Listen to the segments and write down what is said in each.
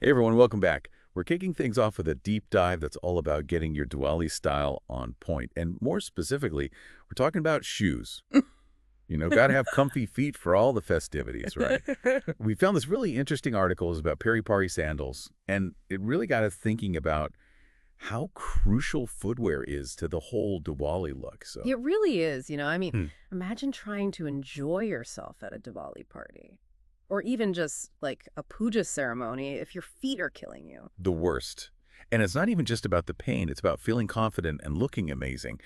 Hey everyone, welcome back. We're kicking things off with a deep dive that's all about getting your Diwali style on point. And more specifically, we're talking about shoes. Got to have comfy feet for all the festivities, right? We found this really interesting article is about Pari Sandals, and it really got us thinking about how crucial footwear is to the whole Diwali look. So, It really is, hmm, imagine trying to enjoy yourself at a Diwali party. Or even just like a puja ceremony if your feet are killing you. the worst. And it's not even just about the pain, it's about feeling confident and looking amazing.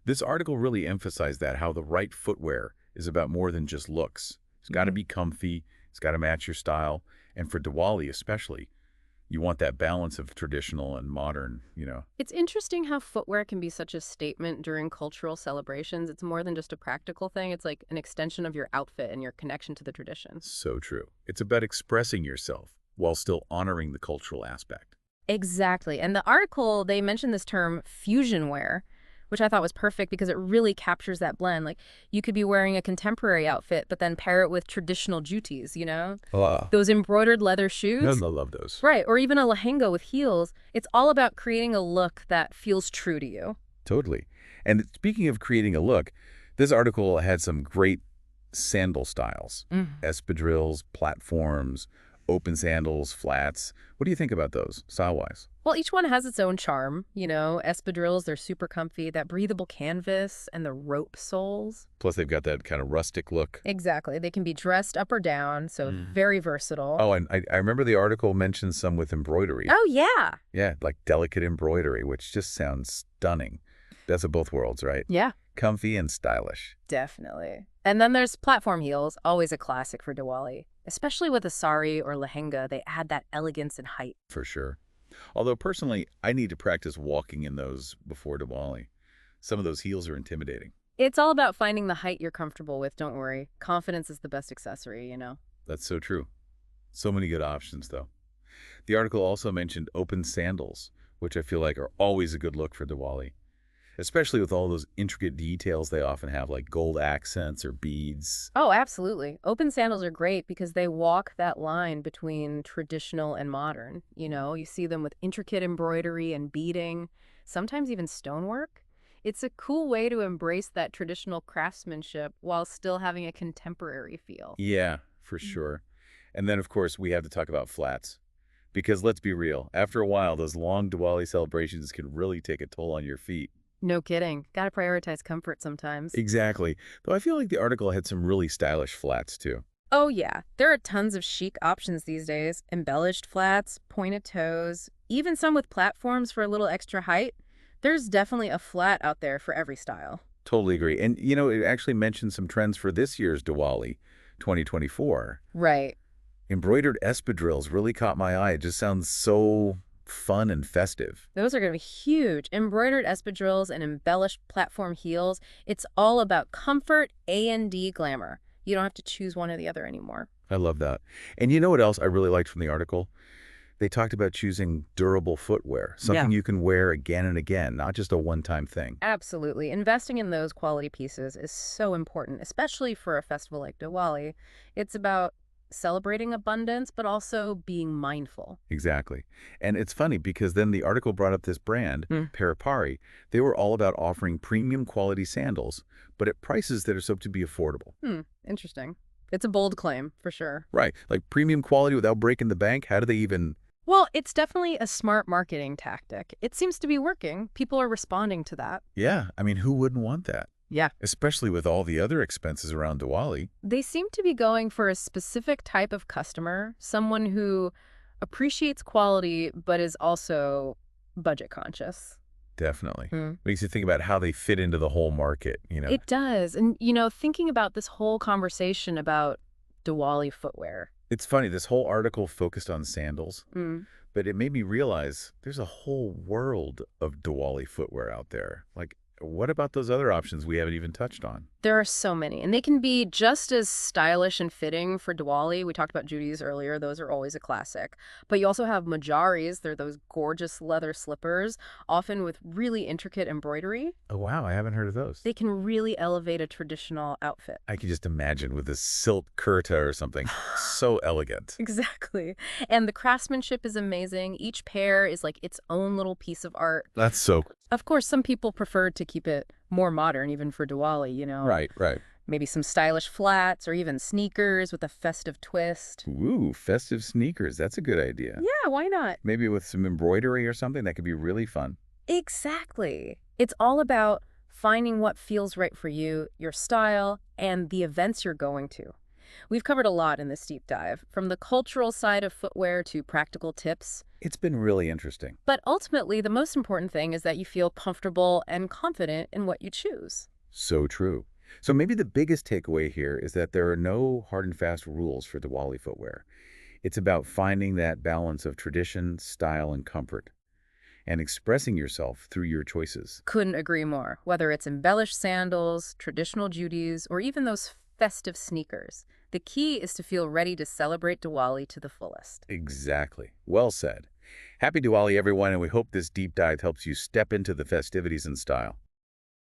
This article really emphasized that, how the right footwear is about more than just looks. It's got to Mhm. be comfy, it's got to match your style, and for Diwali especially, you want that balance of traditional and modern. It's interesting how footwear can be such a statement during cultural celebrations. It's more than just a practical thing. It's like an extension of your outfit and your connection to the tradition. So true. It's about expressing yourself while still honoring the cultural aspect. Exactly. And the article, they mentioned this term fusion wear, which I thought was perfect because it really captures that blend. Like you could be wearing a contemporary outfit, but then pair it with traditional jutis. Ah, Those embroidered leather I shoes. love those. Right, or even a lehenga with heels. It's all about creating a look that feels true to you. Totally. And speaking of creating a look, this article had some great sandal styles. Mm. Espadrilles, platforms, open sandals, flats. What do you think about those, style-wise? Well, each one has its own charm. Espadrilles, they're super comfy. That breathable canvas and the rope soles. Plus, they've got that kind of rustic look. Exactly. They can be dressed up or down, so Mm. very versatile. Oh, and I remember the article mentioned some with embroidery. Oh, yeah. Yeah, like delicate embroidery, which just sounds stunning. Best of both worlds, right? Yeah, Comfy and stylish. definitely. And then there's platform heels, always a classic for Diwali. Especially with a sari or lehenga, they add that elegance and height. For sure. Although personally, I need to practice walking in those before Diwali. Some of those heels are intimidating. It's all about finding the height you're comfortable with, don't worry. Confidence is the best accessory. That's so true. So many good options, though. The article also mentioned open sandals, which I feel like are always a good look for Diwali, especially with all those intricate details they often have, like gold accents or beads. Oh, absolutely. Open sandals are great because they walk that line between traditional and modern. You see them with intricate embroidery and beading, sometimes even stonework. It's a cool way to embrace that traditional craftsmanship while still having a contemporary feel. Yeah, for Mm. sure. And then, of course, we have to talk about flats. Because let's be real, after a while, those long Diwali celebrations can really take a toll on your feet. No kidding. Gotta prioritize comfort sometimes. Exactly. Though I feel like the article had some really stylish flats, too. Oh, yeah. There are tons of chic options these days. Embellished flats, pointed toes, even some with platforms for a little extra height. There's definitely a flat out there for every style. Totally agree. And, it actually mentioned some trends for this year's Diwali, 2024. Right. Embroidered espadrilles really caught my eye. It just sounds so fun and festive. Those are going to be huge. Embroidered espadrilles and embellished platform heels. It's all about comfort, A&D glamour. You don't have to choose one or the other anymore. I love that. And you know what else I really liked from the article? They talked about choosing durable footwear, Yeah. something you can wear again and again, not just a one-time thing. Absolutely. Investing in those quality pieces is so important, especially for a festival like Diwali. It's about celebrating abundance, but also being mindful. Exactly. And it's funny because then the article brought up this brand, Mm. Pari. They were all about offering premium quality sandals, but at prices that are supposed to be affordable. Interesting. It's a bold claim, for sure. Right. Like premium quality without breaking the bank. How do they even... Well, it's definitely a smart marketing tactic. It seems to be working. People are responding to that. Yeah, I mean, who wouldn't want that? Yeah. Especially with all the other expenses around Diwali. They seem to be going for a specific type of customer, someone who appreciates quality but is also budget conscious. Definitely. Hmm. Makes you think about how they fit into the whole market. It does. And, thinking about this whole conversation about Diwali footwear. It's funny, this whole article focused on sandals, Mm. but it made me realize there's a whole world of Diwali footwear out there. Like, what about those other options we haven't even touched on? There are so many, and they can be just as stylish and fitting for Diwali. We talked about Judy's earlier. Those are always a classic. But you also have Majaris. They're those gorgeous leather slippers, often with really intricate embroidery. Oh, wow, I haven't heard of those. They can really elevate a traditional outfit. I can just imagine with a silk kurta or something. So elegant. Exactly. And the craftsmanship is amazing. Each pair is like its own little piece of art. That's so... Of course, some people prefer to keep it more modern, even for Diwali, you know. Right, right. Maybe some stylish flats or even sneakers with a festive twist. Ooh, festive sneakers. That's a good idea. Yeah, why not? Maybe with some embroidery or something. That could be really fun. Exactly. It's all about finding what feels right for you, your style, and the events you're going to. We've covered a lot in this deep dive, from the cultural side of footwear to practical tips. It's been really interesting. But ultimately, the most important thing is that you feel comfortable and confident in what you choose. So true. So maybe the biggest takeaway here is that there are no hard and fast rules for Diwali footwear. It's about finding that balance of tradition, style, and comfort, and expressing yourself through your choices. Couldn't agree more. Whether it's embellished sandals, traditional Judies, or even those festive sneakers, the key is to feel ready to celebrate Diwali to the fullest. Exactly. Well said. Happy Diwali, everyone, and we hope this deep dive helps you step into the festivities in style.